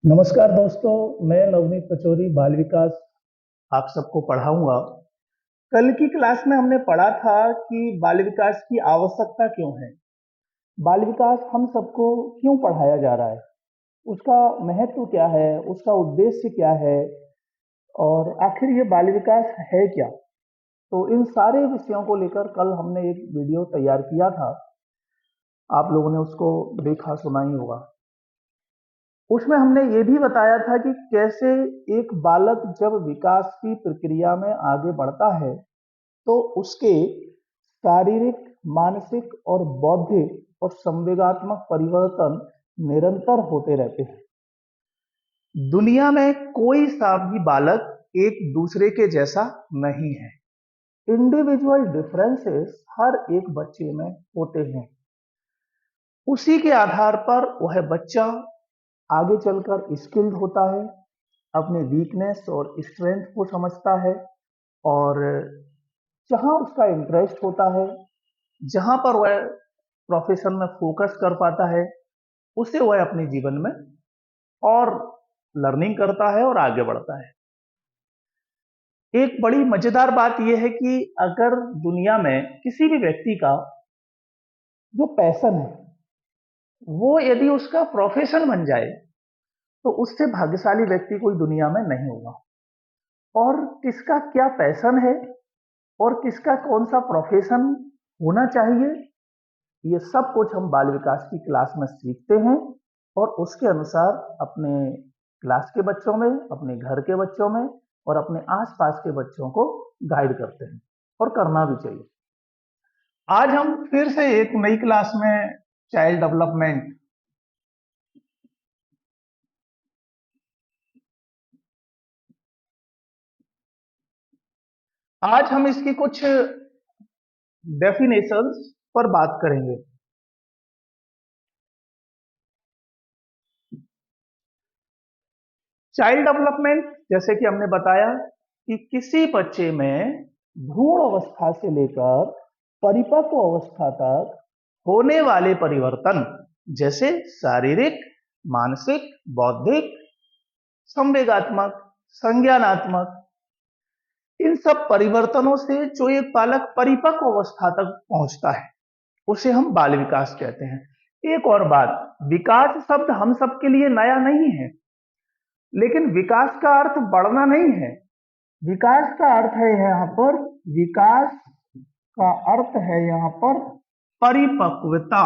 नमस्कार दोस्तों, मैं नवनीत पचौरी बाल विकास आप सबको पढ़ाऊंगा। कल की क्लास में हमने पढ़ा था कि बाल विकास की आवश्यकता क्यों है, बाल विकास हम सबको क्यों पढ़ाया जा रहा है, उसका महत्व क्या है, उसका उद्देश्य क्या है और आखिर ये बाल विकास है क्या। तो इन सारे विषयों को लेकर कल हमने एक वीडियो तैयार किया था। आप लोगों ने उसको देखा सुना ही होगा। उसमें हमने ये भी बताया था कि कैसे एक बालक जब विकास की प्रक्रिया में आगे बढ़ता है तो उसके शारीरिक, मानसिक और बौद्धिक और संवेगात्मक परिवर्तन निरंतर होते रहते हैं। दुनिया में कोई सा भी बालक एक दूसरे के जैसा नहीं है। इंडिविजुअल डिफरेंसेस हर एक बच्चे में होते हैं। उसी के आधार पर वह बच्चा आगे चलकर स्किल्ड होता है, अपने वीकनेस और स्ट्रेंथ को समझता है और जहां उसका इंटरेस्ट होता है, जहां पर वह प्रोफेशन में फोकस कर पाता है, उसे वह अपने जीवन में और लर्निंग करता है और आगे बढ़ता है। एक बड़ी मजेदार बात यह है कि अगर दुनिया में किसी भी व्यक्ति का जो पैशन है वो यदि उसका प्रोफेशन बन जाए तो उससे भाग्यशाली व्यक्ति कोई दुनिया में नहीं होगा। और किसका क्या पैशन है और किसका कौन सा प्रोफेशन होना चाहिए, ये सब कुछ हम बाल विकास की क्लास में सीखते हैं और उसके अनुसार अपने क्लास के बच्चों में, अपने घर के बच्चों में और अपने आसपास के बच्चों को गाइड करते हैं और करना भी चाहिए। आज हम फिर से एक नई क्लास में चाइल्ड डेवलपमेंट, आज हम इसकी कुछ डेफिनेशंस पर बात करेंगे। चाइल्ड डेवलपमेंट, जैसे कि हमने बताया कि किसी बच्चे में भ्रूण अवस्था से लेकर परिपक्व अवस्था तक होने वाले परिवर्तन, जैसे शारीरिक, मानसिक, बौद्धिक, संवेगात्मक, संज्ञानात्मक, इन सब परिवर्तनों से जो एक बालक परिपक्व अवस्था तक पहुंचता है उसे हम बाल विकास कहते हैं। एक और बात, विकास शब्द हम सबके लिए नया नहीं है, लेकिन विकास का अर्थ बढ़ना नहीं है। विकास का अर्थ है यहाँ पर, विकास का अर्थ है यहाँ पर परिपक्वता।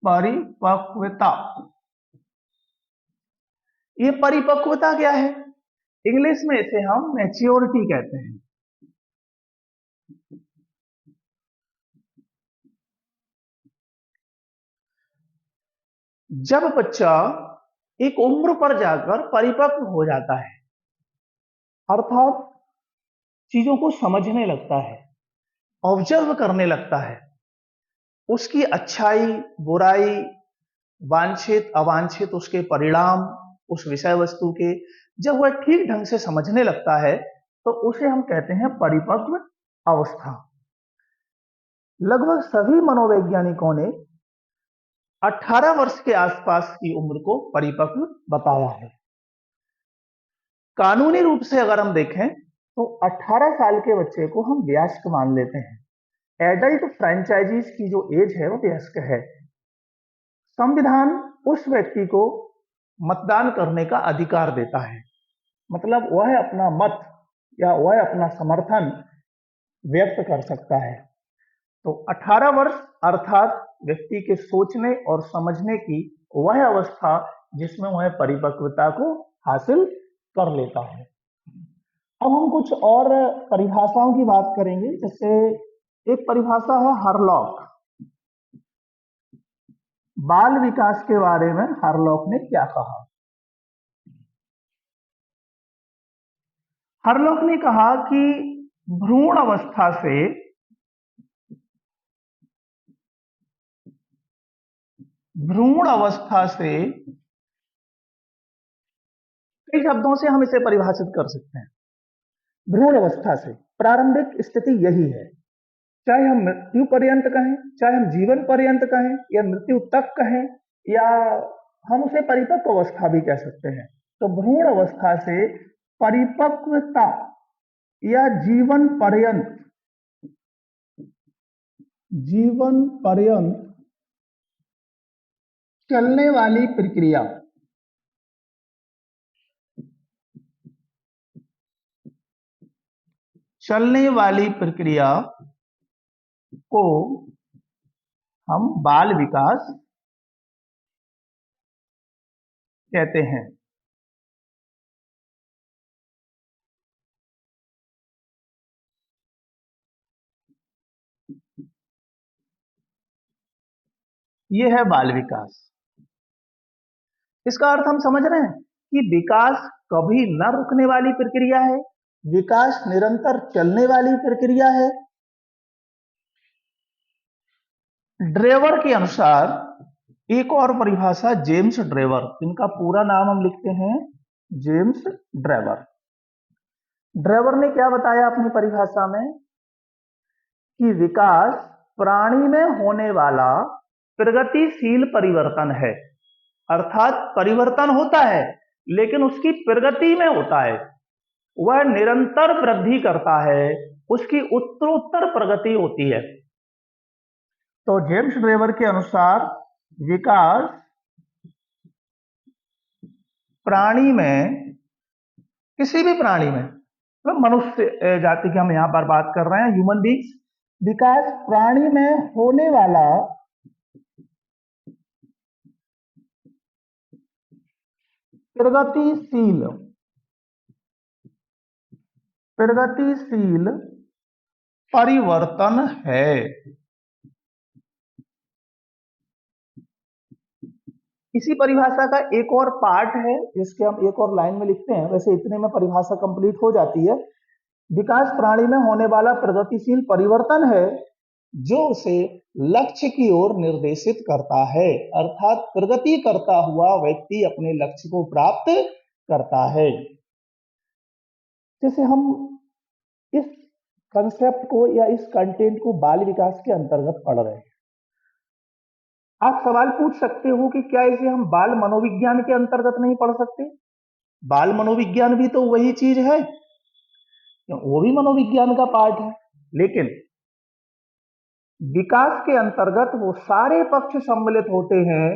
परिपक्वता, ये परिपक्वता क्या है? इंग्लिश में इसे हम मैच्योरिटी कहते हैं। जब बच्चा एक उम्र पर जाकर परिपक्व हो जाता है, अर्थात चीजों को समझने लगता है, ऑब्जर्व करने लगता है, उसकी अच्छाई, बुराई, वांछित अवांछित उसके परिणाम, उस विषय वस्तु के जब वह ठीक ढंग से समझने लगता है तो उसे हम कहते हैं परिपक्व अवस्था। लगभग सभी मनोवैज्ञानिकों ने 18 वर्ष के आसपास की उम्र को परिपक्व बताया है। कानूनी रूप से अगर हम देखें तो 18 साल के बच्चे को हम वयस्क मान लेते हैं। एडल्ट फ्रेंचाइजीज की जो एज है वो वयस्क है। संविधान उस व्यक्ति को मतदान करने का अधिकार देता है, मतलब वह अपना मत या वह अपना समर्थन व्यक्त कर सकता है। तो 18 वर्ष अर्थात व्यक्ति के सोचने और समझने की वह अवस्था जिसमें वह परिपक्वता को हासिल कर लेता है। अब हम कुछ और परिभाषाओं की बात करेंगे। जैसे एक परिभाषा है हरलॉक। बाल विकास के बारे में हरलॉक ने क्या कहा? हरलॉक ने कहा कि भ्रूण अवस्था से भ्रूण अवस्था से कई शब्दों से हम इसे परिभाषित कर सकते हैं। भ्रूण अवस्था से प्रारंभिक स्थिति यही है चाहे हम मृत्यु पर्यंत कहें, चाहे हम जीवन पर्यंत कहें, या मृत्यु तक कहें, या हम उसे परिपक्व अवस्था भी कह सकते हैं। तो भ्रूण अवस्था से परिपक्वता या जीवन पर्यंत चलने वाली प्रक्रिया को हम बाल विकास कहते हैं। यह है बाल विकास। इसका अर्थ हम समझ रहे हैं कि विकास कभी न रुकने वाली प्रक्रिया है, विकास निरंतर चलने वाली प्रक्रिया है। ड्रेवर के अनुसार एक और परिभाषा, जेम्स ड्रेवर, इनका पूरा नाम हम लिखते हैं जेम्स ड्रेवर। ड्रेवर ने क्या बताया अपनी परिभाषा में कि विकास प्राणी में होने वाला प्रगतिशील परिवर्तन है। अर्थात परिवर्तन होता है लेकिन उसकी प्रगति में होता है, वह निरंतर वृद्धि करता है, उसकी उत्तरोत्तर प्रगति होती है। तो जेम्स ड्रेवर के अनुसार विकास प्राणी में, किसी भी प्राणी में, तो मनुष्य जाति की हम यहां पर बात कर रहे हैं, ह्यूमन बींग्स, विकास प्राणी में होने वाला प्रगतिशील परिवर्तन है। इसी परिभाषा का एक और पार्ट है जिसके हम एक और लाइन में लिखते हैं, वैसे इतने में परिभाषा कंप्लीट हो जाती है। विकास प्राणी में होने वाला प्रगतिशील परिवर्तन है जो उसे लक्ष्य की ओर निर्देशित करता है। अर्थात प्रगति करता हुआ व्यक्ति अपने लक्ष्य को प्राप्त करता है। जैसे हम इस कंसेप्ट को या इस कंटेंट को बाल विकास के अंतर्गत पढ़ रहे हैं, आप सवाल पूछ सकते हो कि क्या इसे हम बाल मनोविज्ञान के अंतर्गत नहीं पढ़ सकते? बाल मनोविज्ञान भी तो वही चीज है, वो भी मनोविज्ञान का पार्ट है, लेकिन विकास के अंतर्गत वो सारे पक्ष सम्मिलित होते हैं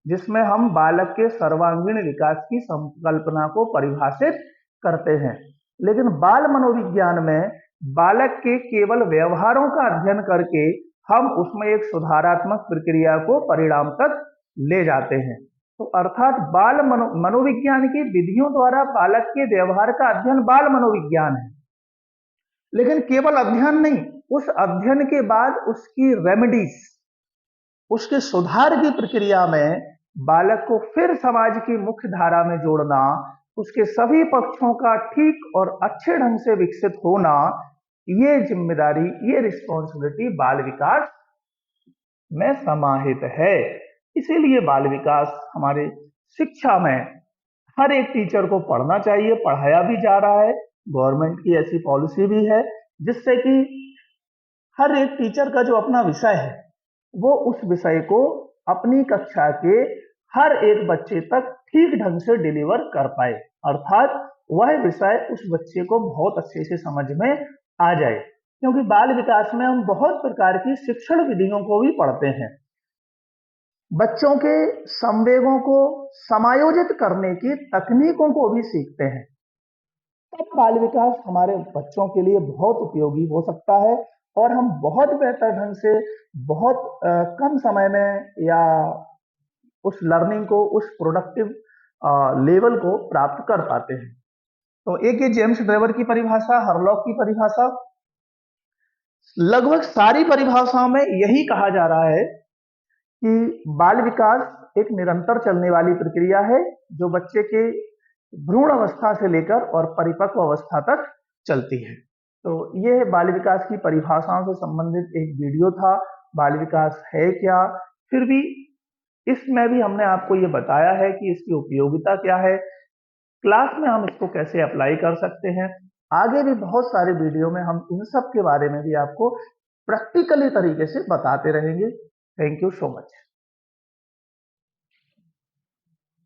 जिसमें हम बालक के सर्वांगीण विकास की संकल्पना को परिभाषित करते हैं। लेकिन बाल मनोविज्ञान में बालक के केवल व्यवहारों का अध्ययन करके हम उसमें एक सुधारात्मक प्रक्रिया को परिणाम तक ले जाते हैं। तो अर्थात बाल मनोविज्ञान की विधियों द्वारा बालक के व्यवहार का अध्ययन बाल मनोविज्ञान है, लेकिन केवल अध्ययन नहीं, उस अध्ययन के बाद उसकी रेमेडीज, उसके सुधार की प्रक्रिया में बालक को फिर समाज की मुख्य धारा में जोड़ना, उसके सभी पक्षों का ठीक और अच्छे ढंग से विकसित होना, ये जिम्मेदारी, ये रिस्पॉन्सिबिलिटी बाल विकास में समाहित है। इसीलिए बाल विकास हमारे शिक्षा में हर एक टीचर को पढ़ना चाहिए, पढ़ाया भी जा रहा है, गवर्नमेंट की ऐसी पॉलिसी भी है जिससे कि हर एक टीचर का जो अपना विषय है वो उस विषय को अपनी कक्षा के हर एक बच्चे तक ठीक ढंग से डिलीवर कर पाए, अर्थात वह विषय उस बच्चे को बहुत अच्छे से समझ में आ जाए। क्योंकि बाल विकास में हम बहुत प्रकार की शिक्षण विधियों को भी पढ़ते हैं, बच्चों के संवेगों को समायोजित करने की तकनीकों को भी सीखते हैं। तब बाल विकास हमारे बच्चों के लिए बहुत उपयोगी हो सकता है और हम बहुत बेहतर ढंग से, बहुत कम समय में या उस लर्निंग को, उस प्रोडक्टिव लेवल को प्राप्त कर पाते हैं। तो एक ये जेम्स ड्रेवर की परिभाषा, हरलॉक की परिभाषा, लगभग सारी परिभाषाओं में यही कहा जा रहा है कि बाल विकास एक निरंतर चलने वाली प्रक्रिया है जो बच्चे के भ्रूण अवस्था से लेकर और परिपक्व अवस्था तक चलती है। तो ये बाल विकास की परिभाषाओं से संबंधित एक वीडियो था, बाल विकास है क्या। फिर भी इसमें भी हमने आपको ये बताया है कि इसकी उपयोगिता क्या है, क्लास में हम इसको कैसे अप्लाई कर सकते हैं। आगे भी बहुत सारे वीडियो में हम इन सब के बारे में भी आपको प्रैक्टिकली तरीके से बताते रहेंगे। Thank you so much.